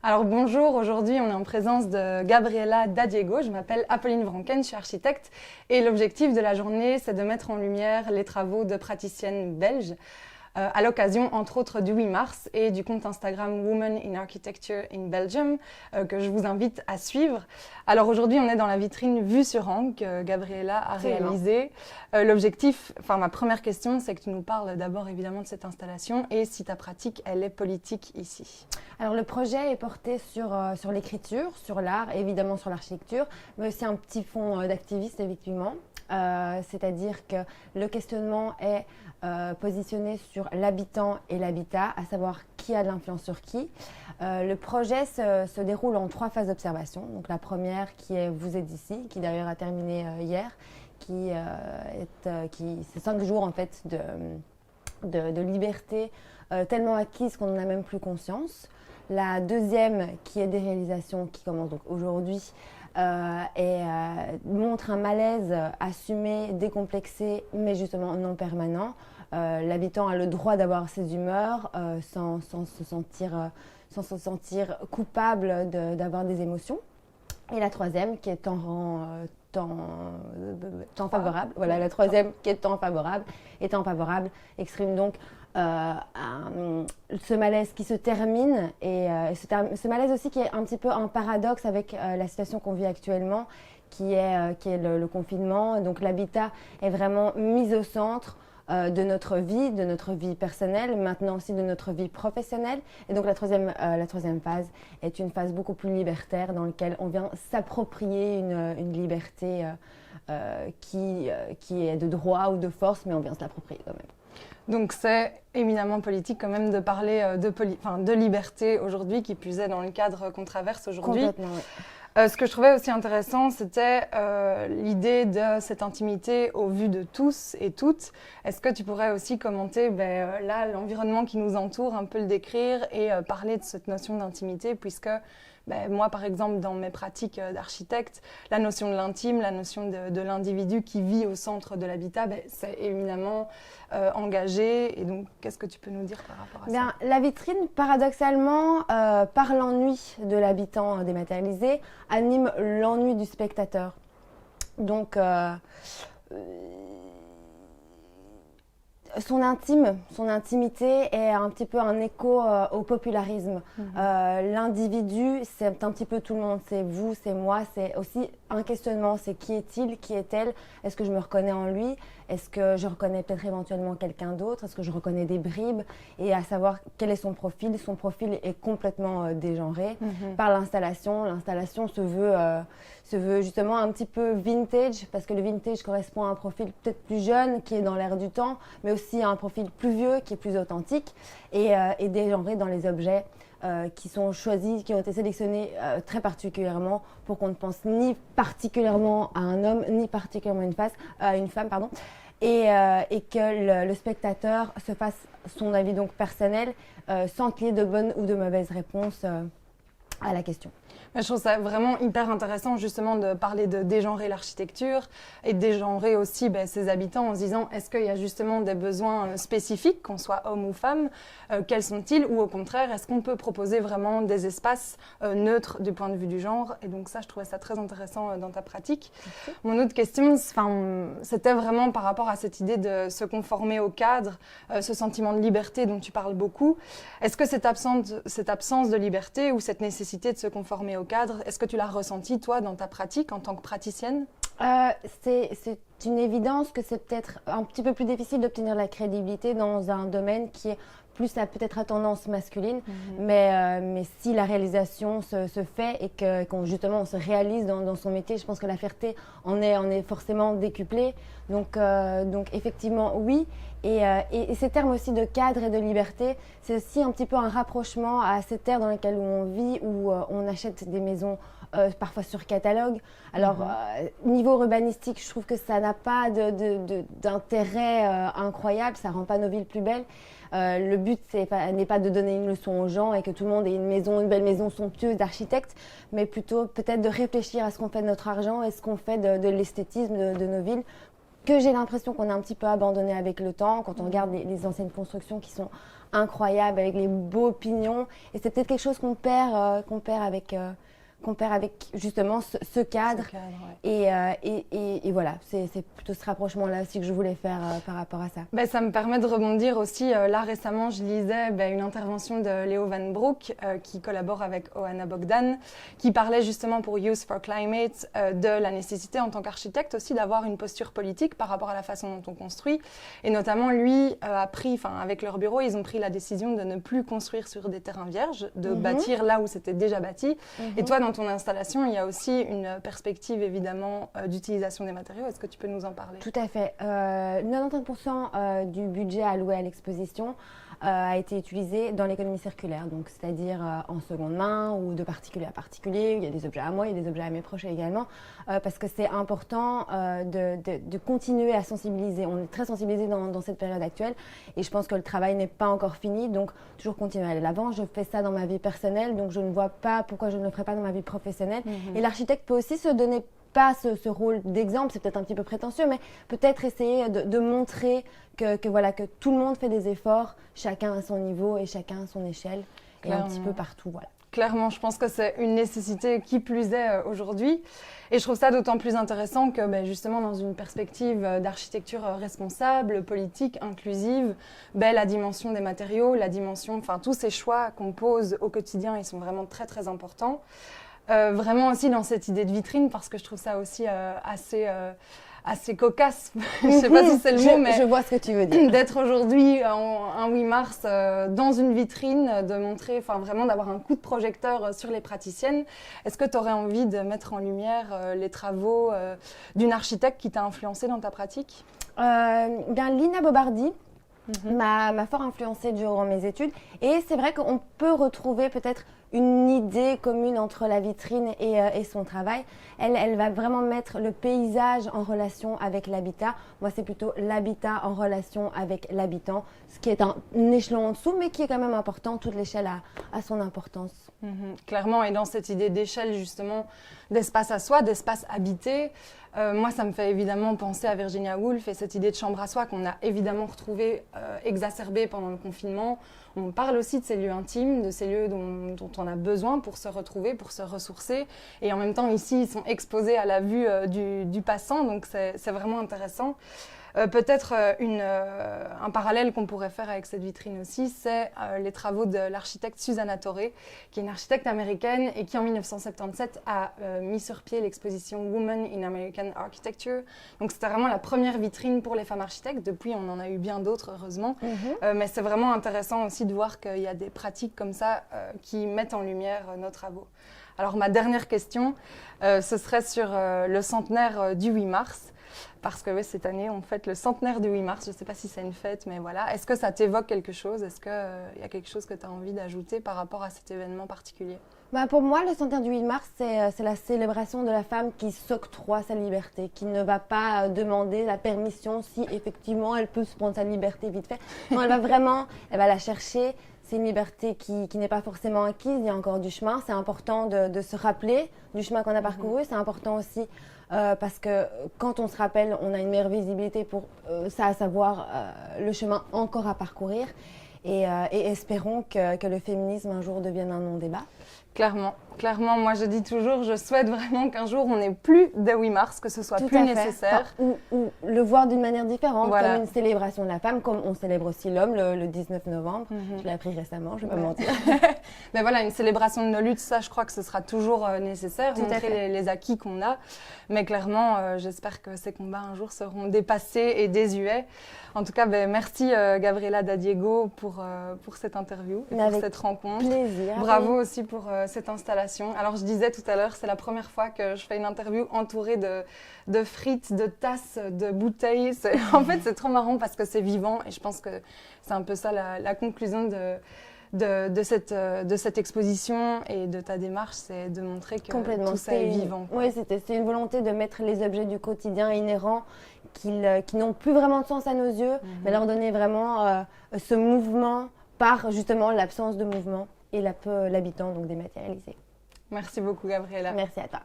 Alors bonjour, aujourd'hui on est en présence de Gabriela Dadiego, je m'appelle Apolline Vranken, je suis architecte et l'objectif de la journée c'est de mettre en lumière les travaux de praticiennes belges à l'occasion entre autres du 8 mars et du compte Instagram Women in Architecture in Belgium que je vous invite à suivre. Alors aujourd'hui on est dans la vitrine Vue sur Angle que Gabriela a réalisée. L'objectif, ma première question c'est que tu nous parles d'abord évidemment de cette installation et si ta pratique elle est politique ici. Alors le projet est porté sur l'écriture, sur l'art, évidemment sur l'architecture, mais aussi un petit fond d'activiste effectivement. C'est-à-dire que le questionnement est positionné sur l'habitant et l'habitat, à savoir qui a de l'influence sur qui. Le projet se déroule en 3 phases d'observation. Donc la première qui est Vous êtes ici, qui d'ailleurs a terminé hier, c'est 5 jours en fait de liberté tellement acquise qu'on n'en a même plus conscience. La deuxième qui est des réalisations qui commence donc aujourd'hui montre un malaise assumé, décomplexé, mais justement non permanent. L'habitant a le droit d'avoir ses humeurs sans se sentir coupable d'avoir des émotions. Et la troisième qui est temps favorable. Voilà, la troisième qui est temps favorable. Et temps favorable exprime donc ce malaise qui se termine et ce malaise aussi qui est un petit peu un paradoxe avec la situation qu'on vit actuellement qui est le confinement. Donc l'habitat est vraiment mis au centre de notre vie personnelle, maintenant aussi de notre vie professionnelle. Et donc la troisième phase est une phase beaucoup plus libertaire dans laquelle on vient s'approprier une liberté qui est de droit ou de force, mais on vient se l'approprier quand même. Donc c'est éminemment politique quand même de parler de liberté aujourd'hui, qui plus est dans le cadre qu'on traverse aujourd'hui. Complètement, oui. Ce que je trouvais aussi intéressant, c'était l'idée de cette intimité au vu de tous et toutes. Est-ce que tu pourrais aussi commenter là l'environnement qui nous entoure, un peu le décrire et parler de cette notion d'intimité, puisque moi, par exemple, dans mes pratiques d'architecte, la notion de l'intime, la notion de l'individu qui vit au centre de l'habitat, c'est éminemment engagé. Et donc, qu'est-ce que tu peux nous dire par rapport à ça ? La vitrine, paradoxalement, par l'ennui de l'habitant dématérialisé, anime l'ennui du spectateur. Donc, son intimité est un petit peu un écho au popularisme. L'individu, c'est un petit peu tout le monde. C'est vous, c'est moi, c'est aussi un questionnement. C'est qui est-il, qui est-elle ? Est-ce que je me reconnais en lui ? Est-ce que je reconnais peut-être éventuellement quelqu'un d'autre ? Est-ce que je reconnais des bribes ? Et à savoir quel est son profil. Son profil est complètement dégenré par l'installation. L'installation se veut justement un petit peu vintage, parce que le vintage correspond à un profil peut-être plus jeune, qui est dans l'air du temps, mais aussi à un profil plus vieux, qui est plus authentique, et dégenré dans les objets qui sont choisis, qui ont été sélectionnés très particulièrement pour qu'on ne pense ni particulièrement à un homme, ni particulièrement à une femme, et que le spectateur se fasse son avis donc personnel sans qu'il y ait de bonnes ou de mauvaises réponses à la question. Je trouve ça vraiment hyper intéressant justement de parler de dégenrer l'architecture et de dégenrer aussi ses habitants en se disant est-ce qu'il y a justement des besoins spécifiques, qu'on soit homme ou femme, quels sont-ils, ou au contraire est-ce qu'on peut proposer vraiment des espaces neutres du point de vue du genre. Et donc ça, je trouvais ça très intéressant dans ta pratique. Okay. Mon autre question, c'était vraiment par rapport à cette idée de se conformer au cadre, ce sentiment de liberté dont tu parles beaucoup. Est-ce que cette absence de liberté ou cette nécessité de se conformer au cadre, est-ce que tu l'as ressenti, toi, dans ta pratique en tant que praticienne ? C'est une évidence que c'est peut-être un petit peu plus difficile d'obtenir la crédibilité dans un domaine qui est plus peut-être à tendance masculine, mais si la réalisation se fait et qu'on justement on se réalise dans son métier, je pense que la fierté en est forcément décuplée. Donc effectivement, oui. Et ces termes aussi de cadre et de liberté, c'est aussi un petit peu un rapprochement à ces terres dans lesquelles on vit, où on achète des maisons parfois sur catalogue. Alors, niveau urbanistique, je trouve que ça n'a pas d'intérêt incroyable, ça ne rend pas nos villes plus belles. Le but n'est pas de donner une leçon aux gens et que tout le monde ait une belle maison somptueuse d'architecte, mais plutôt peut-être de réfléchir à ce qu'on fait de notre argent et ce qu'on fait de l'esthétisme de nos villes que j'ai l'impression qu'on a un petit peu abandonné avec le temps, quand on regarde les anciennes constructions qui sont incroyables, avec les beaux pignons. Et c'est peut-être quelque chose qu'on perd avec justement ce cadre. Et voilà, c'est plutôt ce rapprochement-là aussi que je voulais faire par rapport à ça. Ça me permet de rebondir aussi. Là, récemment, je lisais une intervention de Leo Van Broek, qui collabore avec Ohana Bogdan, qui parlait justement pour Youth for Climate de la nécessité en tant qu'architecte aussi d'avoir une posture politique par rapport à la façon dont on construit. Et notamment, lui a pris, avec leur bureau, ils ont pris la décision de ne plus construire sur des terrains vierges, de bâtir là où c'était déjà bâti. Et toi, dans ton installation, il y a aussi une perspective évidemment d'utilisation des matériaux. Est-ce que tu peux nous en parler? Tout à fait. 95% du budget alloué à l'exposition a été utilisé dans l'économie circulaire, donc c'est-à-dire en seconde main ou de particulier à particulier. Il y a des objets à moi, il y a des objets à mes proches également, parce que c'est important de continuer à sensibiliser. On est très sensibilisé dans cette période actuelle et je pense que le travail n'est pas encore fini, donc toujours continuer à aller de l'avant. Je fais ça dans ma vie personnelle, donc je ne vois pas pourquoi je ne le ferais pas dans ma vie professionnelle. Et l'architecte peut aussi se donner pas ce rôle d'exemple, c'est peut-être un petit peu prétentieux, mais peut-être essayer de montrer que tout le monde fait des efforts, chacun à son niveau et chacun à son échelle, et un petit peu partout. Voilà. Clairement, je pense que c'est une nécessité qui plus est aujourd'hui. Et je trouve ça d'autant plus intéressant que justement dans une perspective d'architecture responsable, politique, inclusive, la dimension des matériaux, la dimension, tous ces choix qu'on pose au quotidien, ils sont vraiment très très importants. Vraiment aussi dans cette idée de vitrine, parce que je trouve ça aussi assez cocasse, je ne sais pas si c'est le mot, mais je vois ce que tu veux dire. D'être aujourd'hui, un 8 mars, dans une vitrine, de montrer, vraiment d'avoir un coup de projecteur sur les praticiennes. Est-ce que tu aurais envie de mettre en lumière les travaux d'une architecte qui t'a influencé dans ta pratique? Lina Bobardi m'a fort influencée durant mes études, et c'est vrai qu'on peut retrouver peut-être une idée commune entre la vitrine et son travail. Elle va vraiment mettre le paysage en relation avec l'habitat. Moi, c'est plutôt l'habitat en relation avec l'habitant, ce qui est un échelon en dessous, mais qui est quand même important. Toute l'échelle a son importance. Clairement, et dans cette idée d'échelle, justement, d'espace à soi, d'espace habité, moi, ça me fait évidemment penser à Virginia Woolf et cette idée de chambre à soi qu'on a évidemment retrouvée exacerbée pendant le confinement. On parle aussi de ces lieux intimes, de ces lieux dont on a besoin pour se retrouver, pour se ressourcer. Et en même temps, ici, ils sont exposés à la vue du passant, donc c'est vraiment intéressant. Peut-être un parallèle qu'on pourrait faire avec cette vitrine aussi, c'est les travaux de l'architecte Susanna Torre, qui est une architecte américaine et qui en 1977 a mis sur pied l'exposition Women in American Architecture. Donc c'était vraiment la première vitrine pour les femmes architectes. Depuis, on en a eu bien d'autres, heureusement. Mais c'est vraiment intéressant aussi de voir qu'il y a des pratiques comme ça qui mettent en lumière nos travaux. Alors ma dernière question, ce serait sur le centenaire du 8 mars. Parce que cette année, on fête le centenaire du 8 mars. Je ne sais pas si c'est une fête, mais voilà. Est-ce que ça t'évoque quelque chose? Est-ce qu'il y a quelque chose que tu as envie d'ajouter par rapport à cet événement particulier? Pour moi, le centenaire du 8 mars, c'est la célébration de la femme qui s'octroie sa liberté, qui ne va pas demander la permission si effectivement elle peut se prendre sa liberté vite fait. Non, elle va la chercher. C'est une liberté qui n'est pas forcément acquise, il y a encore du chemin. C'est important de se rappeler du chemin qu'on a parcouru. C'est important aussi parce que quand on se rappelle, on a une meilleure visibilité pour savoir le chemin encore à parcourir. Et espérons que le féminisme un jour devienne un non-débat. Clairement, moi je dis toujours, je souhaite vraiment qu'un jour on n'ait plus de 8 mars, que ce soit plus nécessaire. Ou le voir d'une manière différente, comme une célébration de la femme, comme on célèbre aussi l'homme le 19 novembre. Je l'ai appris récemment, je ne vais pas mentir. Mais voilà, une célébration de nos luttes, ça je crois que ce sera toujours nécessaire, montrer les acquis qu'on a. Mais clairement, j'espère que ces combats un jour seront dépassés et désuets. En tout cas, merci Gabriela Dadiego pour cette interview et pour cette rencontre. Plaisir. Bravo aussi pour cette installation. Alors je disais tout à l'heure, c'est la première fois que je fais une interview entourée de frites, de tasses, de bouteilles. En fait, c'est trop marrant parce que c'est vivant et je pense que c'est un peu ça la conclusion de cette exposition et de ta démarche, c'est de montrer que tout ça est vivant. Oui, c'est une volonté de mettre les objets du quotidien inhérents qui n'ont plus vraiment de sens à nos yeux, mais leur donner vraiment ce mouvement par justement l'absence de mouvement et l'habitant, donc dématérialisé. Merci beaucoup Gabriela. Merci à toi.